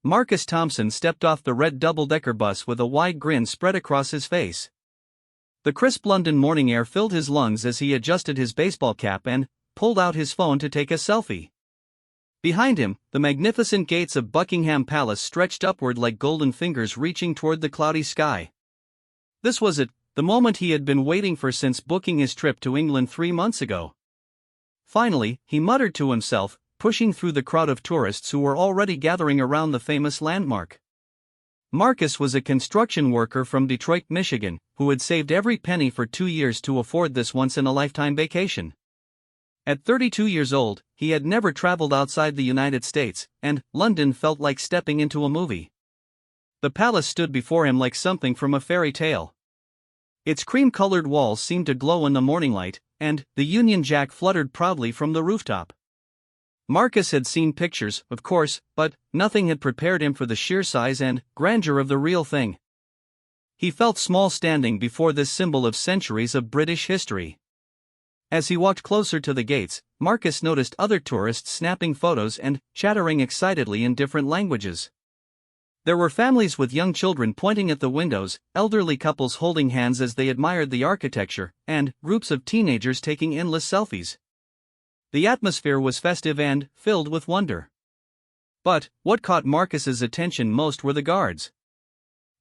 Marcus Thompson stepped off the red double-decker bus with a wide grin spread across his face. The crisp London morning air filled his lungs as he adjusted his baseball cap and pulled out his phone to take a selfie. Behind him, the magnificent gates of Buckingham Palace stretched upward like golden fingers reaching toward the cloudy sky. This was it, the moment he had been waiting for since booking his trip to England 3 months ago. Finally, he muttered to himself, pushing through the crowd of tourists who were already gathering around the famous landmark. Marcus was a construction worker from Detroit, Michigan, who had saved every penny for 2 years to afford this once-in-a-lifetime vacation. At 32 years old, he had never traveled outside the United States, and London felt like stepping into a movie. The palace stood before him like something from a fairy tale. Its cream-colored walls seemed to glow in the morning light, and the Union Jack fluttered proudly from the rooftop. Marcus had seen pictures, of course, but nothing had prepared him for the sheer size and grandeur of the real thing. He felt small standing before this symbol of centuries of British history. As he walked closer to the gates, Marcus noticed other tourists snapping photos and chattering excitedly in different languages. There were families with young children pointing at the windows, elderly couples holding hands as they admired the architecture, and groups of teenagers taking endless selfies. The atmosphere was festive and filled with wonder. But what caught Marcus's attention most were the guards.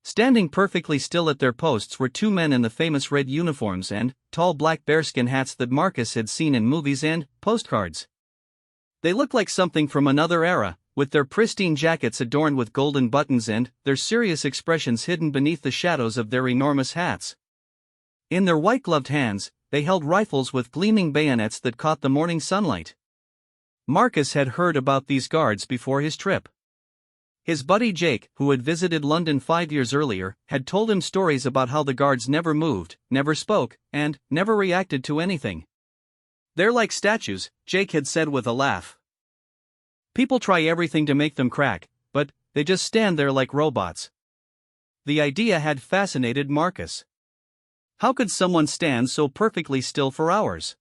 Standing perfectly still at their posts were 2 men in the famous red uniforms and tall black bearskin hats that Marcus had seen in movies and postcards. They looked like something from another era, with their pristine jackets adorned with golden buttons and their serious expressions hidden beneath the shadows of their enormous hats. In their white-gloved hands, they held rifles with gleaming bayonets that caught the morning sunlight. Marcus had heard about these guards before his trip. His buddy Jake, who had visited London 5 years earlier, had told him stories about how the guards never moved, never spoke, and never reacted to anything. "They're like statues," Jake had said with a laugh. "People try everything to make them crack, but they just stand there like robots." The idea had fascinated Marcus. How could someone stand so perfectly still for hours?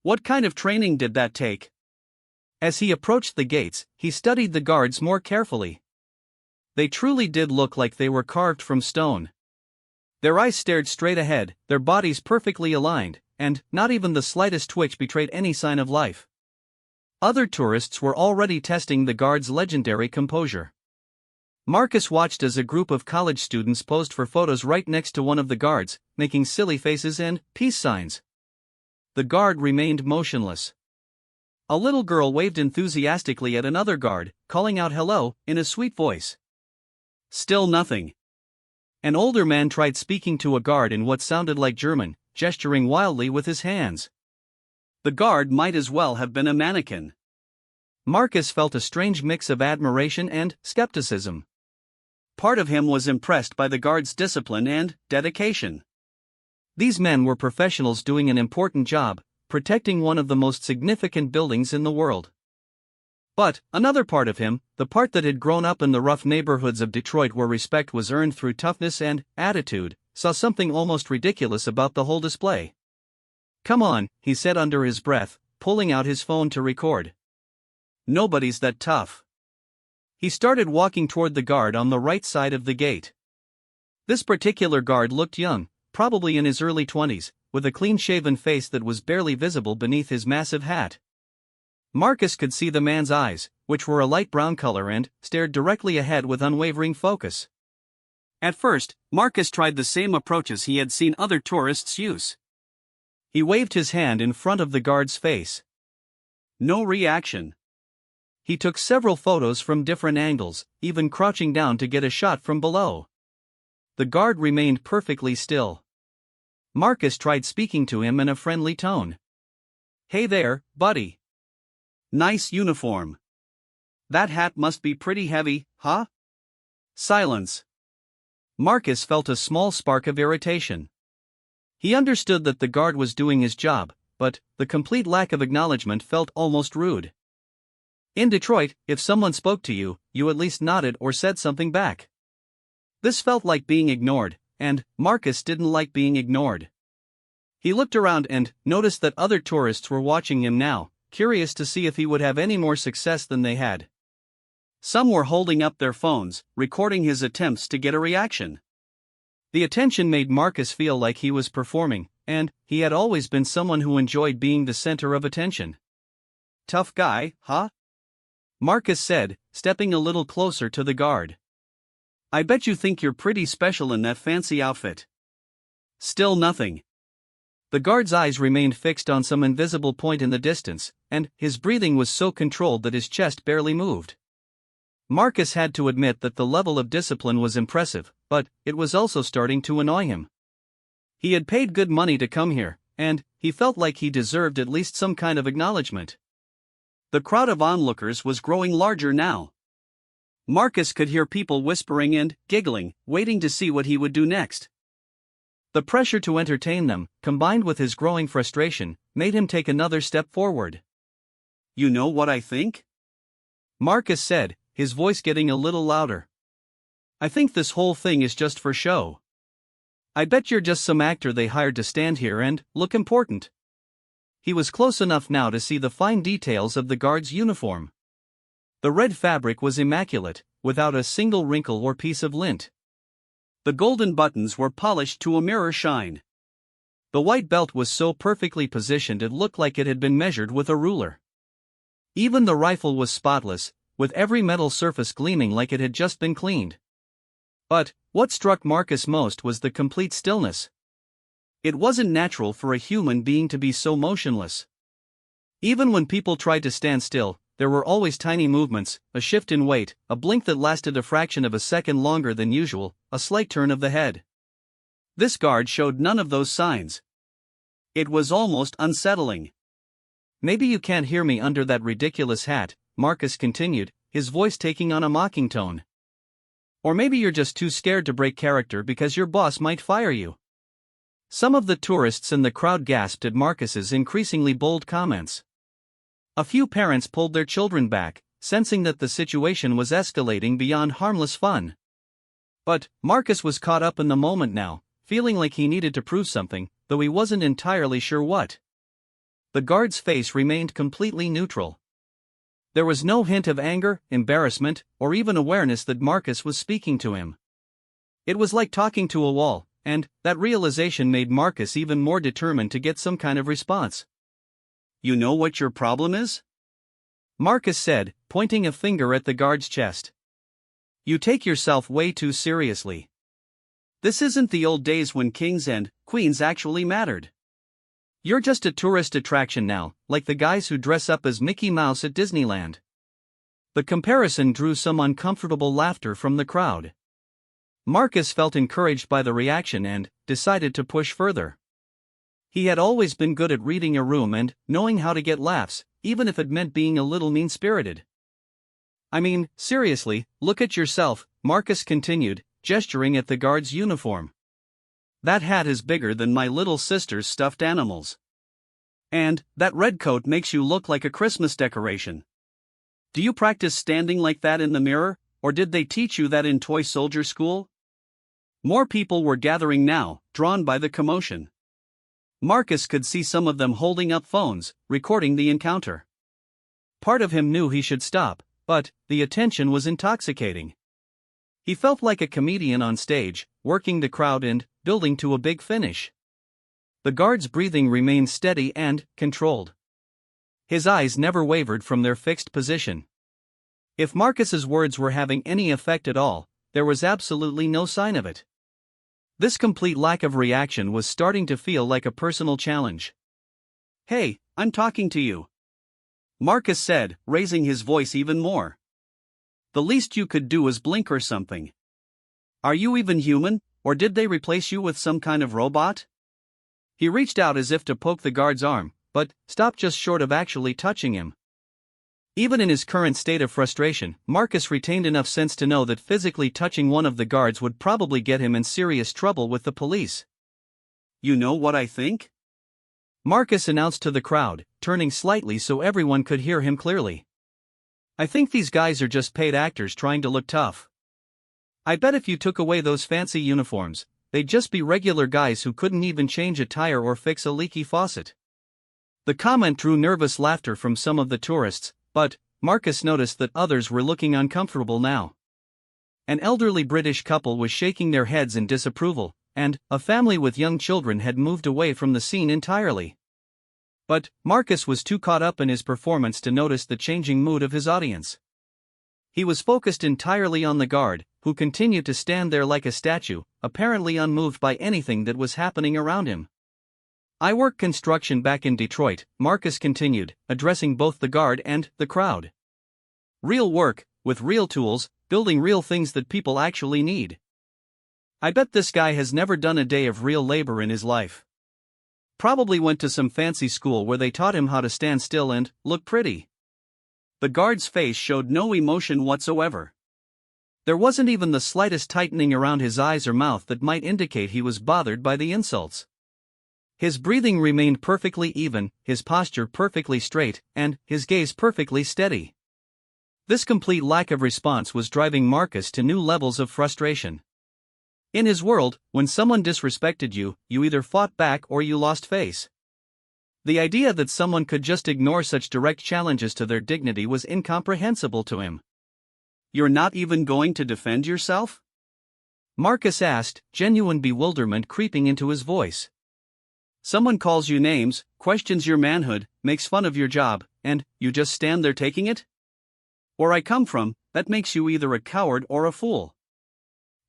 What kind of training did that take? As he approached the gates, he studied the guards more carefully. They truly did look like they were carved from stone. Their eyes stared straight ahead, their bodies perfectly aligned, and not even the slightest twitch betrayed any sign of life. Other tourists were already testing the guards' legendary composure. Marcus watched as a group of college students posed for photos right next to one of the guards, making silly faces and peace signs. The guard remained motionless. A little girl waved enthusiastically at another guard, calling out hello in a sweet voice. Still nothing. An older man tried speaking to a guard in what sounded like German, gesturing wildly with his hands. The guard might as well have been a mannequin. Marcus felt a strange mix of admiration and skepticism. Part of him was impressed by the guards' discipline and dedication. These men were professionals doing an important job, protecting one of the most significant buildings in the world. But another part of him, the part that had grown up in the rough neighborhoods of Detroit where respect was earned through toughness and attitude, saw something almost ridiculous about the whole display. "Come on," he said under his breath, pulling out his phone to record. "Nobody's that tough." He started walking toward the guard on the right side of the gate. This particular guard looked young, probably in his early 20s, with a clean-shaven face that was barely visible beneath his massive hat. Marcus could see the man's eyes, which were a light brown color and stared directly ahead with unwavering focus. At first, Marcus tried the same approaches he had seen other tourists use. He waved his hand in front of the guard's face. No reaction. He took several photos from different angles, even crouching down to get a shot from below. The guard remained perfectly still. Marcus tried speaking to him in a friendly tone. "Hey there, buddy. Nice uniform. That hat must be pretty heavy, huh?" Silence. Marcus felt a small spark of irritation. He understood that the guard was doing his job, but the complete lack of acknowledgement felt almost rude. In Detroit, if someone spoke to you, you at least nodded or said something back. This felt like being ignored, and Marcus didn't like being ignored. He looked around and noticed that other tourists were watching him now, curious to see if he would have any more success than they had. Some were holding up their phones, recording his attempts to get a reaction. The attention made Marcus feel like he was performing, and he had always been someone who enjoyed being the center of attention. "Tough guy, huh?" Marcus said, stepping a little closer to the guard. "I bet you think you're pretty special in that fancy outfit." Still nothing. The guard's eyes remained fixed on some invisible point in the distance, and his breathing was so controlled that his chest barely moved. Marcus had to admit that the level of discipline was impressive, but it was also starting to annoy him. He had paid good money to come here, and he felt like he deserved at least some kind of acknowledgement. The crowd of onlookers was growing larger now. Marcus could hear people whispering and giggling, waiting to see what he would do next. The pressure to entertain them, combined with his growing frustration, made him take another step forward. "You know what I think?" Marcus said, his voice getting a little louder. "I think this whole thing is just for show. I bet you're just some actor they hired to stand here and look important." He was close enough now to see the fine details of the guard's uniform. The red fabric was immaculate, without a single wrinkle or piece of lint. The golden buttons were polished to a mirror shine. The white belt was so perfectly positioned it looked like it had been measured with a ruler. Even the rifle was spotless, with every metal surface gleaming like it had just been cleaned. But what struck Marcus most was the complete stillness. It wasn't natural for a human being to be so motionless. Even when people tried to stand still, there were always tiny movements, a shift in weight, a blink that lasted a fraction of a second longer than usual, a slight turn of the head. This guard showed none of those signs. It was almost unsettling. "Maybe you can't hear me under that ridiculous hat," Marcus continued, his voice taking on a mocking tone. "Or maybe you're just too scared to break character because your boss might fire you." Some of the tourists in the crowd gasped at Marcus's increasingly bold comments. A few parents pulled their children back, sensing that the situation was escalating beyond harmless fun. But Marcus was caught up in the moment now, feeling like he needed to prove something, though he wasn't entirely sure what. The guard's face remained completely neutral. There was no hint of anger, embarrassment, or even awareness that Marcus was speaking to him. It was like talking to a wall, and that realization made Marcus even more determined to get some kind of response. "You know what your problem is?" Marcus said, pointing a finger at the guard's chest. "You take yourself way too seriously. This isn't the old days when kings and queens actually mattered. You're just a tourist attraction now, like the guys who dress up as Mickey Mouse at Disneyland." The comparison drew some uncomfortable laughter from the crowd. Marcus felt encouraged by the reaction and decided to push further. He had always been good at reading a room and knowing how to get laughs, even if it meant being a little mean-spirited. "I mean, seriously, look at yourself," Marcus continued, gesturing at the guard's uniform. "That hat is bigger than my little sister's stuffed animals. And that red coat makes you look like a Christmas decoration. Do you practice standing like that in the mirror, or did they teach you that in toy soldier school?" More people were gathering now, drawn by the commotion. Marcus could see some of them holding up phones, recording the encounter. Part of him knew he should stop, but the attention was intoxicating. He felt like a comedian on stage, working the crowd and building to a big finish. The guard's breathing remained steady and controlled. His eyes never wavered from their fixed position. If Marcus's words were having any effect at all, there was absolutely no sign of it. This complete lack of reaction was starting to feel like a personal challenge. "Hey, I'm talking to you," Marcus said, raising his voice even more. "The least you could do is blink or something. Are you even human, or did they replace you with some kind of robot?" He reached out as if to poke the guard's arm, but stopped just short of actually touching him. Even in his current state of frustration, Marcus retained enough sense to know that physically touching one of the guards would probably get him in serious trouble with the police. "You know what I think?" Marcus announced to the crowd, turning slightly so everyone could hear him clearly. "I think these guys are just paid actors trying to look tough. I bet if you took away those fancy uniforms, they'd just be regular guys who couldn't even change a tire or fix a leaky faucet." The comment drew nervous laughter from some of the tourists, but Marcus noticed that others were looking uncomfortable now. An elderly British couple was shaking their heads in disapproval, and a family with young children had moved away from the scene entirely. But Marcus was too caught up in his performance to notice the changing mood of his audience. He was focused entirely on the guard, who continued to stand there like a statue, apparently unmoved by anything that was happening around him. "I work construction back in Detroit," Marcus continued, addressing both the guard and the crowd. "Real work, with real tools, building real things that people actually need. I bet this guy has never done a day of real labor in his life. Probably went to some fancy school where they taught him how to stand still and look pretty." The guard's face showed no emotion whatsoever. There wasn't even the slightest tightening around his eyes or mouth that might indicate he was bothered by the insults. His breathing remained perfectly even, his posture perfectly straight, and his gaze perfectly steady. This complete lack of response was driving Marcus to new levels of frustration. In his world, when someone disrespected you, you either fought back or you lost face. The idea that someone could just ignore such direct challenges to their dignity was incomprehensible to him. "You're not even going to defend yourself?" Marcus asked, genuine bewilderment creeping into his voice. "Someone calls you names, questions your manhood, makes fun of your job, and you just stand there taking it? Where I come from, that makes you either a coward or a fool."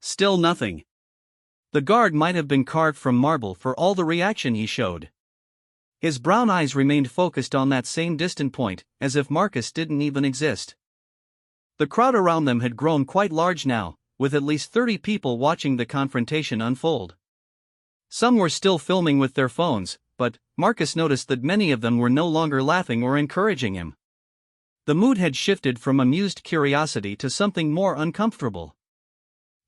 Still nothing. The guard might have been carved from marble for all the reaction he showed. His brown eyes remained focused on that same distant point, as if Marcus didn't even exist. The crowd around them had grown quite large now, with at least 30 people watching the confrontation unfold. Some were still filming with their phones, but Marcus noticed that many of them were no longer laughing or encouraging him. The mood had shifted from amused curiosity to something more uncomfortable.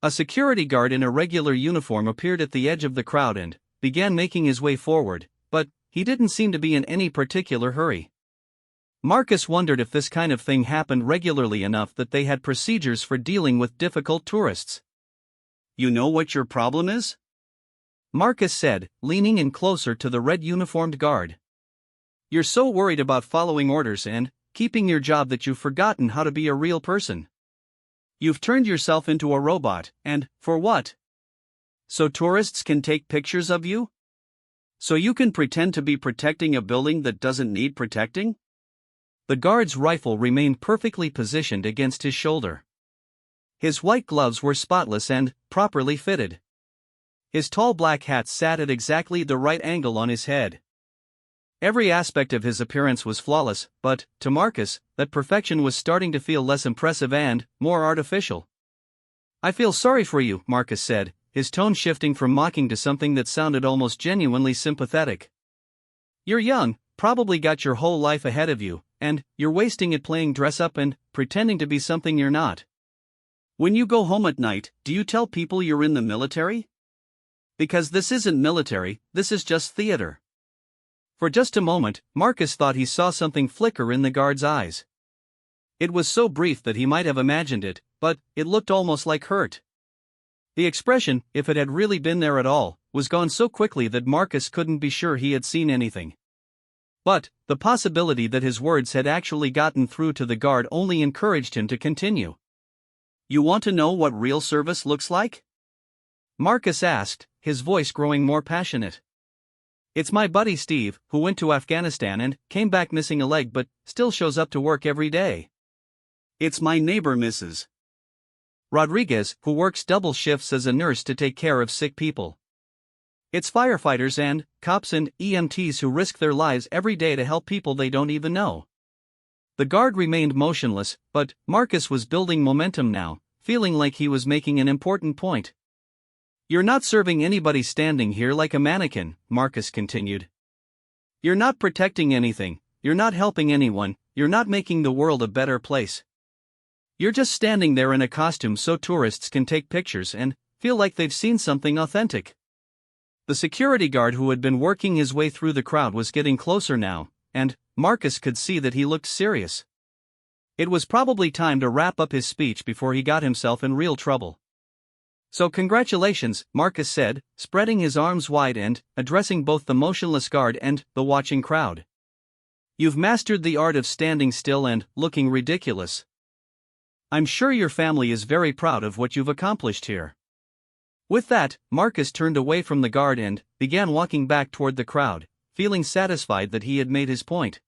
A security guard in a regular uniform appeared at the edge of the crowd and began making his way forward, but he didn't seem to be in any particular hurry. Marcus wondered if this kind of thing happened regularly enough that they had procedures for dealing with difficult tourists. "You know what your problem is?" Marcus said, leaning in closer to the red-uniformed guard. "You're so worried about following orders and keeping your job that you've forgotten how to be a real person. You've turned yourself into a robot, and for what? So tourists can take pictures of you? So you can pretend to be protecting a building that doesn't need protecting?" The guard's rifle remained perfectly positioned against his shoulder. His white gloves were spotless and properly fitted. His tall black hat sat at exactly the right angle on his head. Every aspect of his appearance was flawless, but, to Marcus, that perfection was starting to feel less impressive and more artificial. "I feel sorry for you," Marcus said, his tone shifting from mocking to something that sounded almost genuinely sympathetic. "You're young, probably got your whole life ahead of you, and you're wasting it playing dress-up and pretending to be something you're not. When you go home at night, do you tell people you're in the military? Because this isn't military, this is just theater." For just a moment, Marcus thought he saw something flicker in the guard's eyes. It was so brief that he might have imagined it, but it looked almost like hurt. The expression, if it had really been there at all, was gone so quickly that Marcus couldn't be sure he had seen anything. But the possibility that his words had actually gotten through to the guard only encouraged him to continue. "You want to know what real service looks like?" Marcus asked, his voice growing more passionate. "It's my buddy Steve, who went to Afghanistan and came back missing a leg but still shows up to work every day. It's my neighbor Mrs. Rodriguez, who works double shifts as a nurse to take care of sick people. It's firefighters and cops and EMTs who risk their lives every day to help people they don't even know." The guard remained motionless, but Marcus was building momentum now, feeling like he was making an important point. "You're not serving anybody standing here like a mannequin," Marcus continued. "You're not protecting anything, you're not helping anyone, you're not making the world a better place. You're just standing there in a costume so tourists can take pictures and feel like they've seen something authentic." The security guard who had been working his way through the crowd was getting closer now, and Marcus could see that he looked serious. It was probably time to wrap up his speech before he got himself in real trouble. "So congratulations," Marcus said, spreading his arms wide and addressing both the motionless guard and the watching crowd. You've mastered the art of standing still and looking ridiculous. I'm sure your family is very proud of what you've accomplished here." With that, Marcus turned away from the guard and began walking back toward the crowd, feeling satisfied that he had made his point.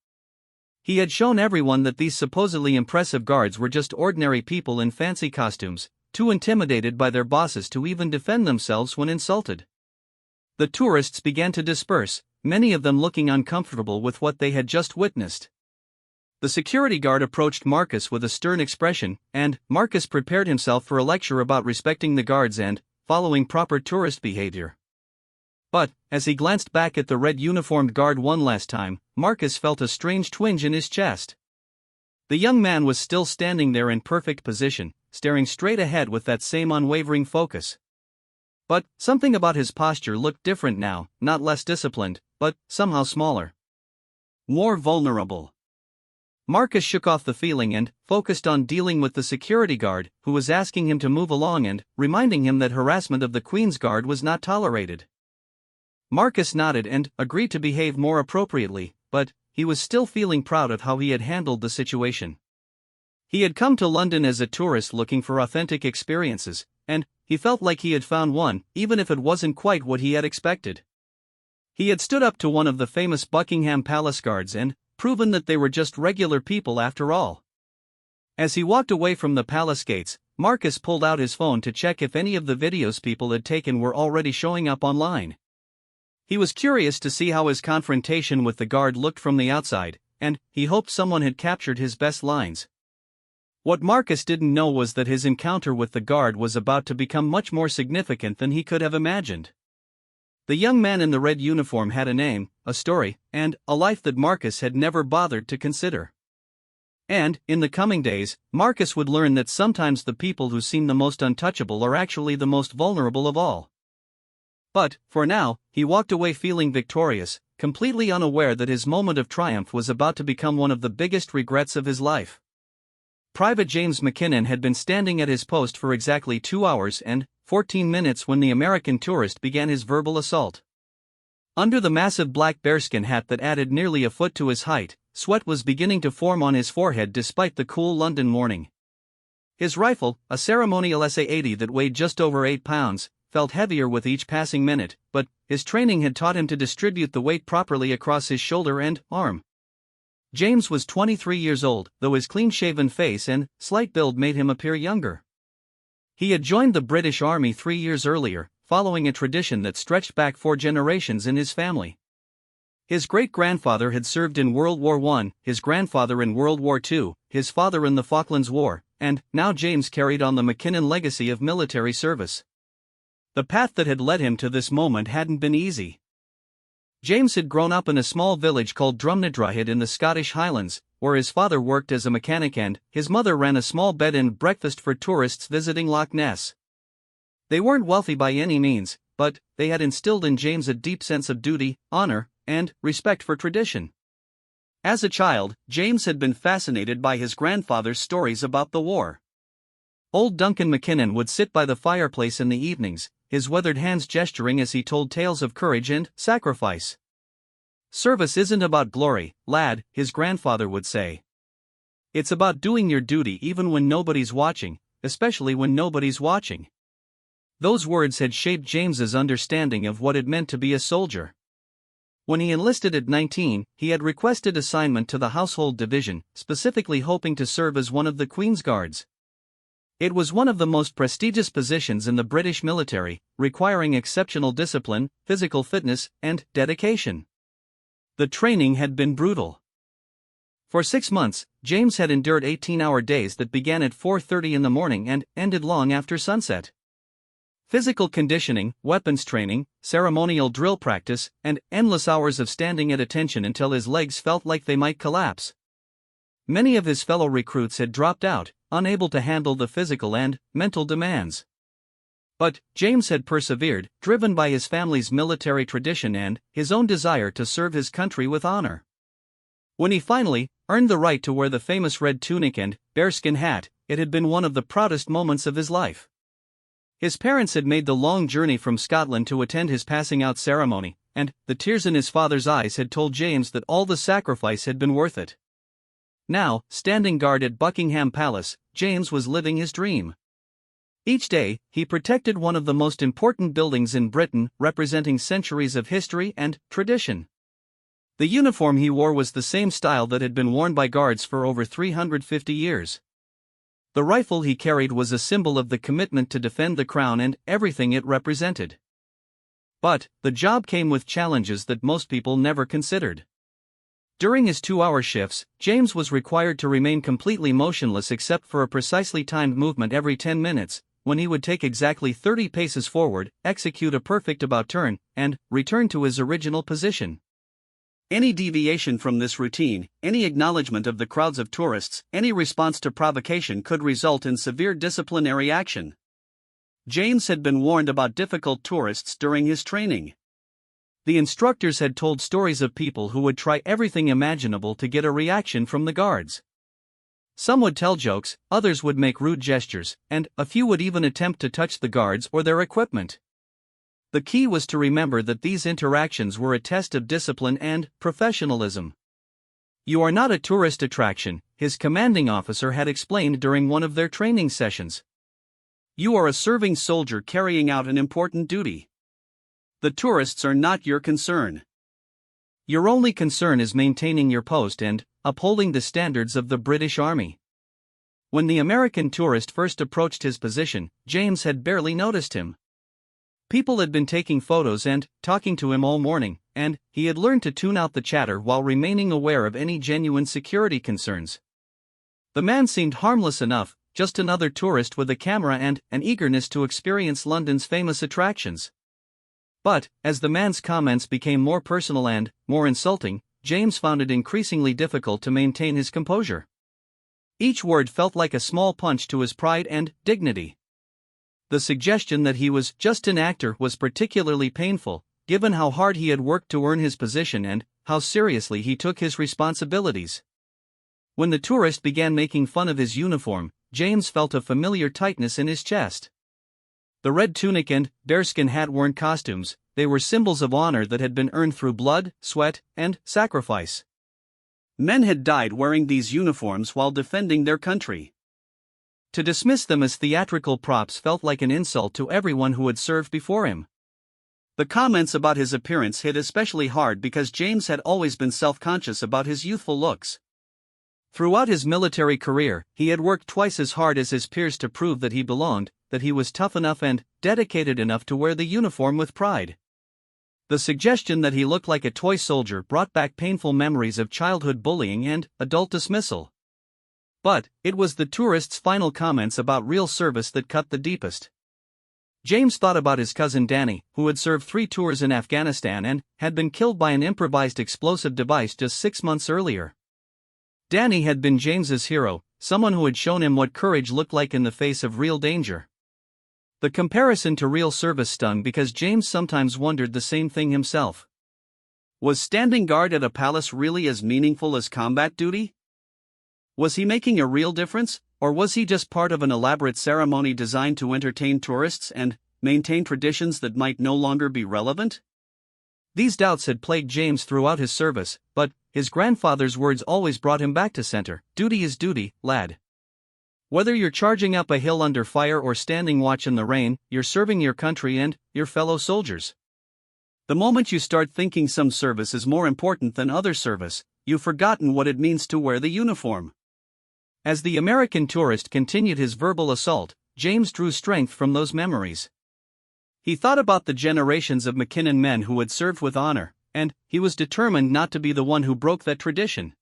He had shown everyone that these supposedly impressive guards were just ordinary people in fancy costumes, too intimidated by their bosses to even defend themselves when insulted. The tourists began to disperse, many of them looking uncomfortable with what they had just witnessed. The security guard approached Marcus with a stern expression, and Marcus prepared himself for a lecture about respecting the guards and following proper tourist behavior. But, as he glanced back at the red-uniformed guard one last time, Marcus felt a strange twinge in his chest. The young man was still standing there in perfect position, staring straight ahead with that same unwavering focus. But something about his posture looked different now, not less disciplined, but somehow smaller. More vulnerable. Marcus shook off the feeling and focused on dealing with the security guard, who was asking him to move along and reminding him that harassment of the Queen's Guard was not tolerated. Marcus nodded and agreed to behave more appropriately, but he was still feeling proud of how he had handled the situation. He had come to London as a tourist looking for authentic experiences, and he felt like he had found one, even if it wasn't quite what he had expected. He had stood up to one of the famous Buckingham Palace guards and proven that they were just regular people after all. As he walked away from the palace gates, Marcus pulled out his phone to check if any of the videos people had taken were already showing up online. He was curious to see how his confrontation with the guard looked from the outside, and he hoped someone had captured his best lines. What Marcus didn't know was that his encounter with the guard was about to become much more significant than he could have imagined. The young man in the red uniform had a name, a story, and a life that Marcus had never bothered to consider. And, in the coming days, Marcus would learn that sometimes the people who seem the most untouchable are actually the most vulnerable of all. But, for now, he walked away feeling victorious, completely unaware that his moment of triumph was about to become one of the biggest regrets of his life. Private James McKinnon had been standing at his post for exactly 2 hours and 14 minutes when the American tourist began his verbal assault. Under the massive black bearskin hat that added nearly a foot to his height, sweat was beginning to form on his forehead despite the cool London morning. His rifle, a ceremonial SA-80 that weighed just over 8 pounds, felt heavier with each passing minute, but his training had taught him to distribute the weight properly across his shoulder and arm. James was 23 years old, though his clean-shaven face and slight build made him appear younger. He had joined the British Army 3 years earlier, following a tradition that stretched back 4 generations in his family. His great-grandfather had served in World War I, his grandfather in World War II, his father in the Falklands War, and now James carried on the McKinnon legacy of military service. The path that had led him to this moment hadn't been easy. James had grown up in a small village called Drumnadrohid in the Scottish Highlands, where his father worked as a mechanic and his mother ran a small bed and breakfast for tourists visiting Loch Ness. They weren't wealthy by any means, but they had instilled in James a deep sense of duty, honor, and respect for tradition. As a child, James had been fascinated by his grandfather's stories about the war. Old Duncan McKinnon would sit by the fireplace in the evenings, his weathered hands gesturing as he told tales of courage and sacrifice. "Service isn't about glory, lad," his grandfather would say. "It's about doing your duty even when nobody's watching, especially when nobody's watching." Those words had shaped James's understanding of what it meant to be a soldier. When he enlisted at 19, he had requested assignment to the Household Division, specifically hoping to serve as one of the Queen's Guards. It was one of the most prestigious positions in the British military, requiring exceptional discipline, physical fitness, and dedication. The training had been brutal. For 6 months, James had endured 18-hour days that began at 4:30 in the morning and ended long after sunset. Physical conditioning, weapons training, ceremonial drill practice, and endless hours of standing at attention until his legs felt like they might collapse. Many of his fellow recruits had dropped out, unable to handle the physical and mental demands. But James had persevered, driven by his family's military tradition and his own desire to serve his country with honor. When he finally earned the right to wear the famous red tunic and bearskin hat, it had been one of the proudest moments of his life. His parents had made the long journey from Scotland to attend his passing out ceremony, and the tears in his father's eyes had told James that all the sacrifice had been worth it. Now, standing guard at Buckingham Palace, James was living his dream. Each day, he protected one of the most important buildings in Britain, representing centuries of history and tradition. The uniform he wore was the same style that had been worn by guards for over 350 years. The rifle he carried was a symbol of the commitment to defend the crown and everything it represented. But, the job came with challenges that most people never considered. During his 2-hour shifts, James was required to remain completely motionless except for a precisely timed movement every 10 minutes, when he would take exactly 30 paces forward, execute a perfect about turn, and return to his original position. Any deviation from this routine, any acknowledgement of the crowds of tourists, any response to provocation could result in severe disciplinary action. James had been warned about difficult tourists during his training. The instructors had told stories of people who would try everything imaginable to get a reaction from the guards. Some would tell jokes, others would make rude gestures, and a few would even attempt to touch the guards or their equipment. The key was to remember that these interactions were a test of discipline and professionalism. "You are not a tourist attraction," his commanding officer had explained during one of their training sessions. "You are a serving soldier carrying out an important duty. The tourists are not your concern. Your only concern is maintaining your post and upholding the standards of the British Army." When the American tourist first approached his position, James had barely noticed him. People had been taking photos and talking to him all morning, and he had learned to tune out the chatter while remaining aware of any genuine security concerns. The man seemed harmless enough, just another tourist with a camera and an eagerness to experience London's famous attractions. But, as the man's comments became more personal and more insulting, James found it increasingly difficult to maintain his composure. Each word felt like a small punch to his pride and dignity. The suggestion that he was just an actor was particularly painful, given how hard he had worked to earn his position and how seriously he took his responsibilities. When the tourist began making fun of his uniform, James felt a familiar tightness in his chest. The red tunic and bearskin hat weren't costumes, they were symbols of honor that had been earned through blood, sweat, and sacrifice. Men had died wearing these uniforms while defending their country. To dismiss them as theatrical props felt like an insult to everyone who had served before him. The comments about his appearance hit especially hard because James had always been self-conscious about his youthful looks. Throughout his military career, he had worked twice as hard as his peers to prove that he belonged, that he was tough enough and dedicated enough to wear the uniform with pride. The suggestion that he looked like a toy soldier brought back painful memories of childhood bullying and adult dismissal. But it was the tourist's final comments about real service that cut the deepest. James thought about his cousin Danny, who had served 3 tours in Afghanistan and had been killed by an improvised explosive device just 6 months earlier. Danny had been James's hero, someone who had shown him what courage looked like in the face of real danger. The comparison to real service stung because James sometimes wondered the same thing himself. Was standing guard at a palace really as meaningful as combat duty? Was he making a real difference, or was he just part of an elaborate ceremony designed to entertain tourists and maintain traditions that might no longer be relevant? These doubts had plagued James throughout his service, but his grandfather's words always brought him back to center. "Duty is duty, lad. Whether you're charging up a hill under fire or standing watch in the rain, you're serving your country and your fellow soldiers. The moment you start thinking some service is more important than other service, you've forgotten what it means to wear the uniform." As the American tourist continued his verbal assault, James drew strength from those memories. He thought about the generations of McKinnon men who had served with honor, and he was determined not to be the one who broke that tradition.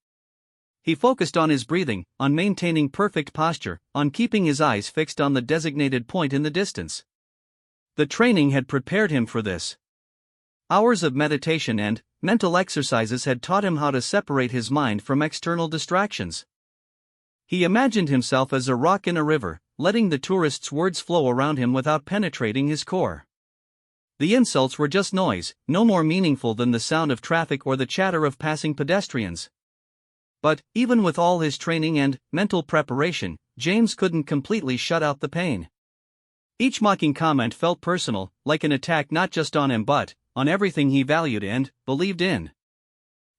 He focused on his breathing, on maintaining perfect posture, on keeping his eyes fixed on the designated point in the distance. The training had prepared him for this. Hours of meditation and mental exercises had taught him how to separate his mind from external distractions. He imagined himself as a rock in a river, letting the tourist's words flow around him without penetrating his core. The insults were just noise, no more meaningful than the sound of traffic or the chatter of passing pedestrians. But, even with all his training and mental preparation, James couldn't completely shut out the pain. Each mocking comment felt personal, like an attack not just on him but on everything he valued and believed in.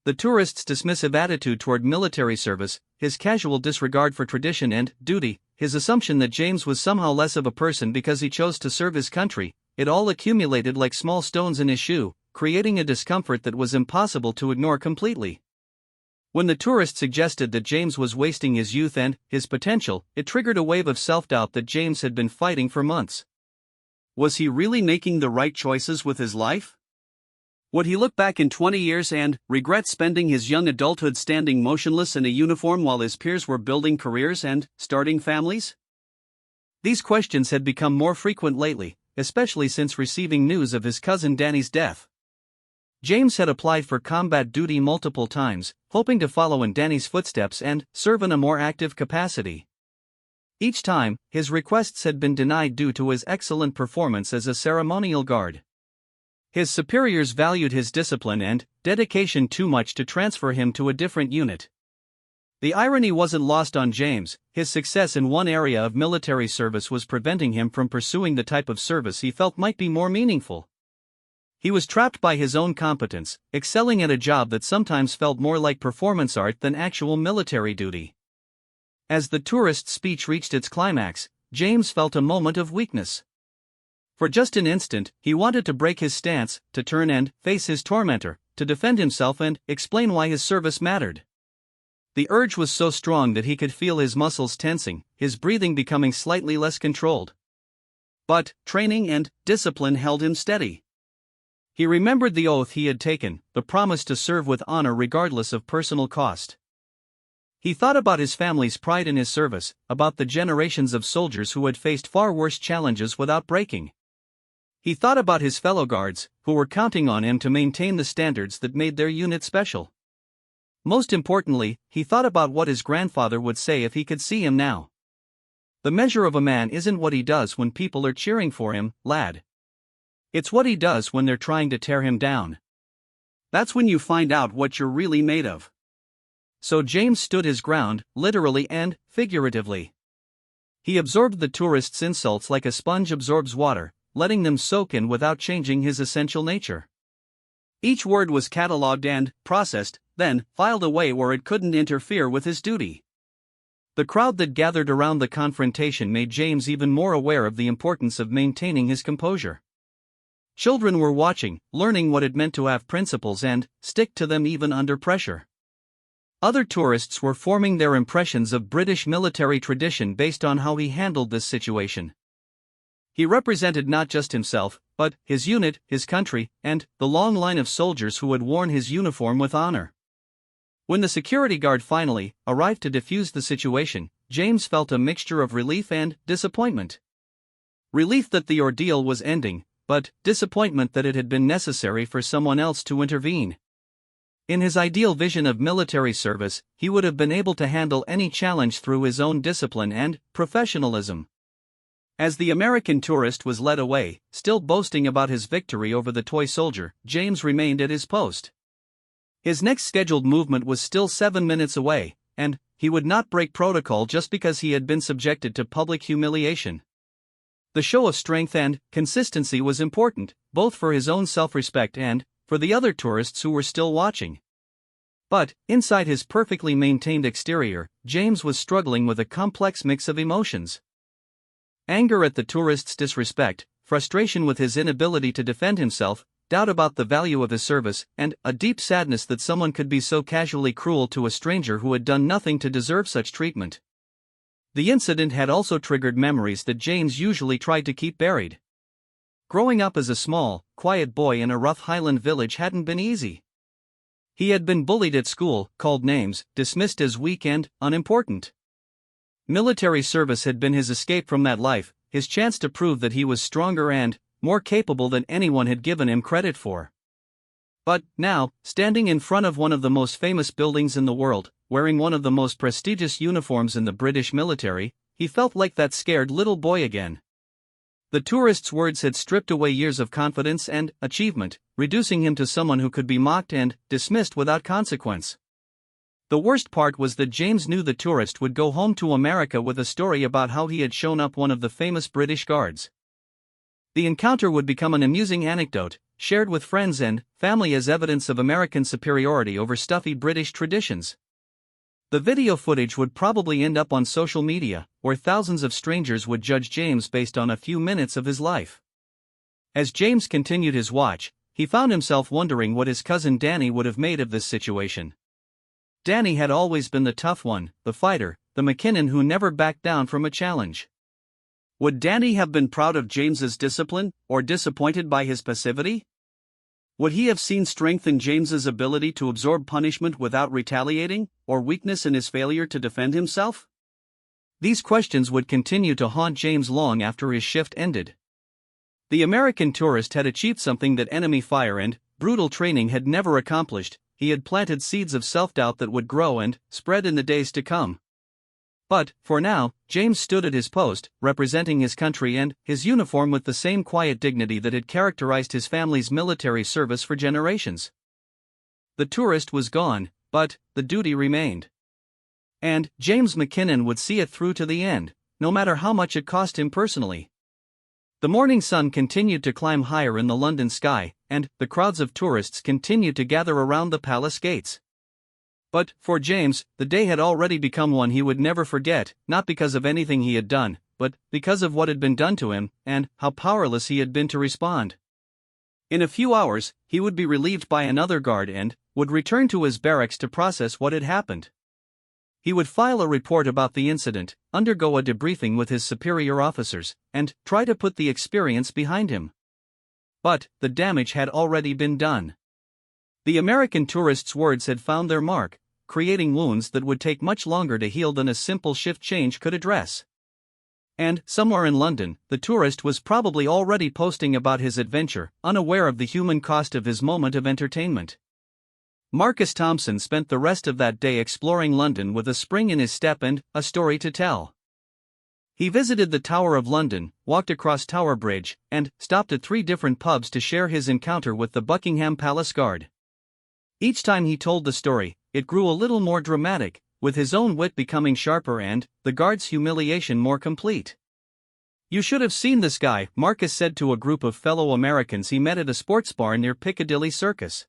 The tourist's dismissive attitude toward military service, his casual disregard for tradition and duty, his assumption that James was somehow less of a person because he chose to serve his country, it all accumulated like small stones in his shoe, creating a discomfort that was impossible to ignore completely. When the tourist suggested that James was wasting his youth and his potential, it triggered a wave of self-doubt that James had been fighting for months. Was he really making the right choices with his life? Would he look back in 20 years and regret spending his young adulthood standing motionless in a uniform while his peers were building careers and starting families? These questions had become more frequent lately, especially since receiving news of his cousin Danny's death. James had applied for combat duty multiple times, hoping to follow in Danny's footsteps and serve in a more active capacity. Each time, his requests had been denied due to his excellent performance as a ceremonial guard. His superiors valued his discipline and dedication too much to transfer him to a different unit. The irony wasn't lost on James. His success in one area of military service was preventing him from pursuing the type of service he felt might be more meaningful. He was trapped by his own competence, excelling at a job that sometimes felt more like performance art than actual military duty. As the tourist's speech reached its climax, James felt a moment of weakness. For just an instant, he wanted to break his stance, to turn and face his tormentor, to defend himself and explain why his service mattered. The urge was so strong that he could feel his muscles tensing, his breathing becoming slightly less controlled. But training and discipline held him steady. He remembered the oath he had taken, the promise to serve with honor regardless of personal cost. He thought about his family's pride in his service, about the generations of soldiers who had faced far worse challenges without breaking. He thought about his fellow guards, who were counting on him to maintain the standards that made their unit special. Most importantly, he thought about what his grandfather would say if he could see him now. The measure of a man isn't what he does when people are cheering for him, lad. It's what he does when they're trying to tear him down. That's when you find out what you're really made of. So James stood his ground, literally and figuratively. He absorbed the tourist's insults like a sponge absorbs water, letting them soak in without changing his essential nature. Each word was catalogued and processed, then filed away where it couldn't interfere with his duty. The crowd that gathered around the confrontation made James even more aware of the importance of maintaining his composure. Children were watching, learning what it meant to have principles and stick to them even under pressure. Other tourists were forming their impressions of British military tradition based on how he handled this situation. He represented not just himself, but his unit, his country, and the long line of soldiers who had worn his uniform with honor. When the security guard finally arrived to defuse the situation, James felt a mixture of relief and disappointment. Relief that the ordeal was ending, but disappointment that it had been necessary for someone else to intervene. In his ideal vision of military service, he would have been able to handle any challenge through his own discipline and professionalism. As the American tourist was led away, still boasting about his victory over the toy soldier, James remained at his post. His next scheduled movement was still 7 minutes away, and he would not break protocol just because he had been subjected to public humiliation. The show of strength and consistency was important, both for his own self-respect and for the other tourists who were still watching. But, inside his perfectly maintained exterior, James was struggling with a complex mix of emotions. Anger at the tourist's disrespect, frustration with his inability to defend himself, doubt about the value of his service, and a deep sadness that someone could be so casually cruel to a stranger who had done nothing to deserve such treatment. The incident had also triggered memories that James usually tried to keep buried. Growing up as a small, quiet boy in a rough Highland village hadn't been easy. He had been bullied at school, called names, dismissed as weak and unimportant. Military service had been his escape from that life, his chance to prove that he was stronger and more capable than anyone had given him credit for. But now, standing in front of one of the most famous buildings in the world, wearing one of the most prestigious uniforms in the British military, he felt like that scared little boy again. The tourist's words had stripped away years of confidence and achievement, reducing him to someone who could be mocked and dismissed without consequence. The worst part was that James knew the tourist would go home to America with a story about how he had shown up one of the famous British guards. The encounter would become an amusing anecdote, shared with friends and family as evidence of American superiority over stuffy British traditions. The video footage would probably end up on social media, where thousands of strangers would judge James based on a few minutes of his life. As James continued his watch, he found himself wondering what his cousin Danny would have made of this situation. Danny had always been the tough one, the fighter, the McKinnon who never backed down from a challenge. Would Danny have been proud of James's discipline, or disappointed by his passivity? Would he have seen strength in James's ability to absorb punishment without retaliating, or weakness in his failure to defend himself? These questions would continue to haunt James long after his shift ended. The American tourist had achieved something that enemy fire and brutal training had never accomplished. He had planted seeds of self-doubt that would grow and spread in the days to come. But, for now, James stood at his post, representing his country and his uniform with the same quiet dignity that had characterized his family's military service for generations. The tourist was gone, but the duty remained. And James McKinnon would see it through to the end, no matter how much it cost him personally. The morning sun continued to climb higher in the London sky, and the crowds of tourists continued to gather around the palace gates. But, for James, the day had already become one he would never forget, not because of anything he had done, but because of what had been done to him, and how powerless he had been to respond. In a few hours, he would be relieved by another guard and would return to his barracks to process what had happened. He would file a report about the incident, undergo a debriefing with his superior officers, and try to put the experience behind him. But the damage had already been done. The American tourist's words had found their mark, creating wounds that would take much longer to heal than a simple shift change could address. And, somewhere in London, the tourist was probably already posting about his adventure, unaware of the human cost of his moment of entertainment. Marcus Thompson spent the rest of that day exploring London with a spring in his step and a story to tell. He visited the Tower of London, walked across Tower Bridge, and stopped at 3 different pubs to share his encounter with the Buckingham Palace Guard. Each time he told the story, it grew a little more dramatic, with his own wit becoming sharper and the guard's humiliation more complete. "You should have seen this guy," Marcus said to a group of fellow Americans he met at a sports bar near Piccadilly Circus.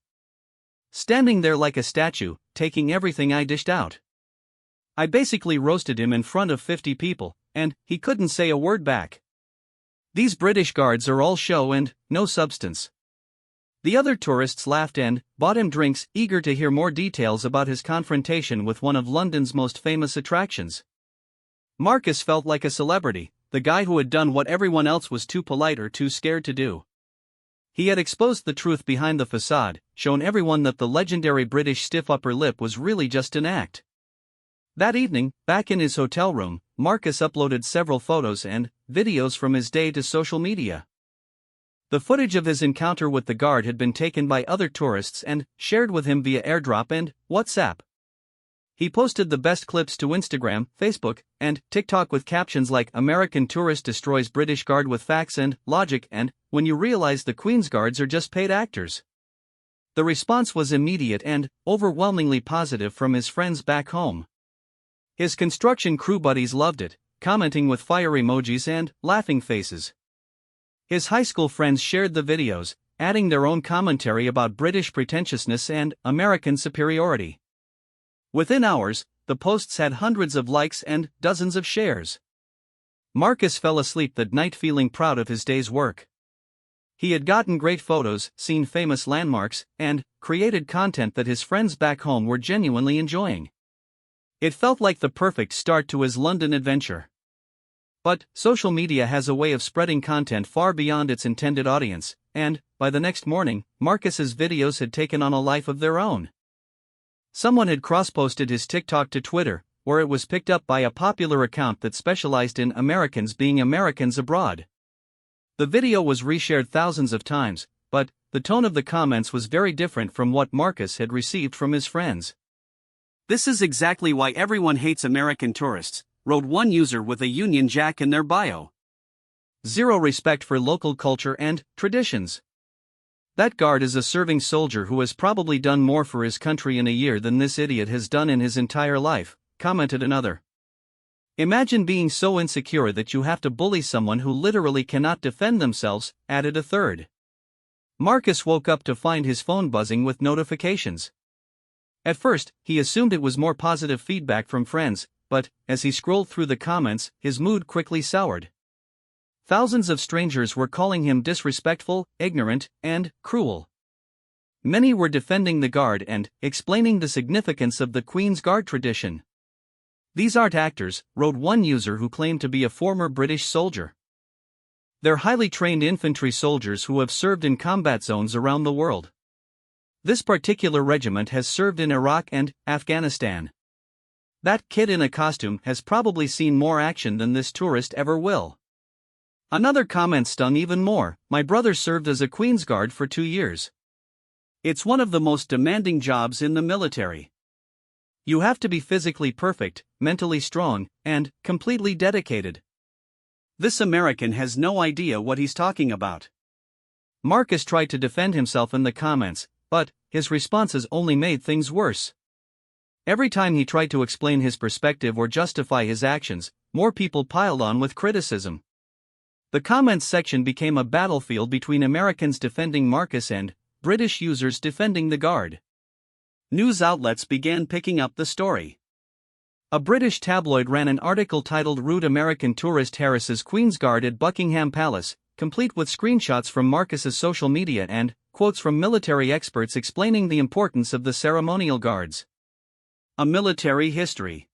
"Standing there like a statue, taking everything I dished out. I basically roasted him in front of 50 people, and he couldn't say a word back. These British guards are all show and no substance." The other tourists laughed and bought him drinks, eager to hear more details about his confrontation with one of London's most famous attractions. Marcus felt like a celebrity, the guy who had done what everyone else was too polite or too scared to do. He had exposed the truth behind the facade, shown everyone that the legendary British stiff upper lip was really just an act. That evening, back in his hotel room, Marcus uploaded several photos and videos from his day to social media. The footage of his encounter with the guard had been taken by other tourists and shared with him via airdrop and WhatsApp. He posted the best clips to Instagram, Facebook, and TikTok with captions like "American tourist destroys British guard with facts and logic" and "When you realize the Queen's guards are just paid actors." The response was immediate and overwhelmingly positive from his friends back home. His construction crew buddies loved it, commenting with fire emojis and laughing faces. His high school friends shared the videos, adding their own commentary about British pretentiousness and American superiority. Within hours, the posts had hundreds of likes and dozens of shares. Marcus fell asleep that night feeling proud of his day's work. He had gotten great photos, seen famous landmarks, and created content that his friends back home were genuinely enjoying. It felt like the perfect start to his London adventure. But social media has a way of spreading content far beyond its intended audience, and by the next morning, Marcus's videos had taken on a life of their own. Someone had cross-posted his TikTok to Twitter, where it was picked up by a popular account that specialized in Americans being Americans abroad. The video was reshared thousands of times, but the tone of the comments was very different from what Marcus had received from his friends. "This is exactly why everyone hates American tourists," wrote one user with a Union Jack in their bio. "Zero respect for local culture and traditions. That guard is a serving soldier who has probably done more for his country in a year than this idiot has done in his entire life," commented another. "Imagine being so insecure that you have to bully someone who literally cannot defend themselves," added a third. Marcus woke up to find his phone buzzing with notifications. At first, he assumed it was more positive feedback from friends, but, as he scrolled through the comments, his mood quickly soured. Thousands of strangers were calling him disrespectful, ignorant, and cruel. Many were defending the Guard and explaining the significance of the Queen's Guard tradition. "These aren't actors," wrote one user who claimed to be a former British soldier. "They're highly trained infantry soldiers who have served in combat zones around the world. This particular regiment has served in Iraq and Afghanistan. That kid in a costume has probably seen more action than this tourist ever will." Another comment stung even more: "My brother served as a Queen's Guard for 2 years. It's one of the most demanding jobs in the military. You have to be physically perfect, mentally strong, and completely dedicated. This American has no idea what he's talking about." Marcus tried to defend himself in the comments, but his responses only made things worse. Every time he tried to explain his perspective or justify his actions, more people piled on with criticism. The comments section became a battlefield between Americans defending Marcus and British users defending the Guard. News outlets began picking up the story. A British tabloid ran an article titled "Rude American Tourist Harasses Queen's Guard at Buckingham Palace," complete with screenshots from Marcus's social media and quotes from military experts explaining the importance of the ceremonial guards. A military history.